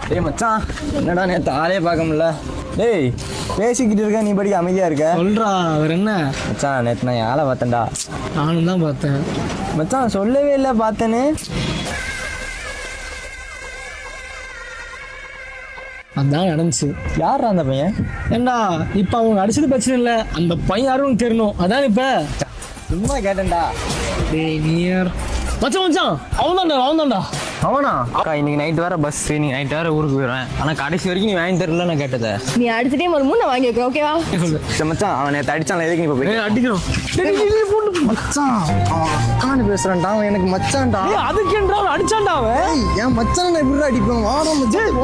டேய் மச்சான், என்னடா நேற்று ஆளே பார்க்க முடியல. டேய் பேசிக்கிட்டு இருக்க, நீ படிக்க அமைதியாக இருக்க. சொல்றா, அவர் என்ன மச்சான், நேற்று நான் ஆளை பார்த்தேன்டா. நானும் தான் பார்த்தேன். மச்சான் சொல்லவே இல்லை பார்த்தேன்னு. அதான் நடந்துச்சு. யாரா அந்த பையன்? ஏண்டா இப்ப அவங்க அடிச்சது பிரச்சனை இல்லை, அந்த பையன் யாரும் தெரியணும். அதான் இப்ப சும்மா கேட்டேன்டா. டேய் நியர் மச்சான் மச்சான், அவன் தான்டா. அவனா? அக்கா இன்னைக்கு நைட்டு வேற பஸ், இன்னைக்கு நைட்டு வேற ஊருக்கு போயிடுவேன். ஆனால் கடைசி வரைக்கும் நீ வாங்கி தரல நான் கேட்டதை. நீ அடுத்த டைம் ஒரு மூணு வாங்கி வைக்கிறேன், ஓகேவா? சரி மச்சான், அவன் நேற்று அடிச்சான், எதுக்கு நீ இப்போ போய் அடிக்கிறோம் மச்சான்? அவன் அக்கான்னு பேசுறான்டா, அவன் எனக்கு மச்சான்டா. அதுக்கு என்றால் அடிச்சான்டா அவன். ஏன் மச்சான் நான் இப்படி அடிப்பேன்? வாரம் மச்சான்.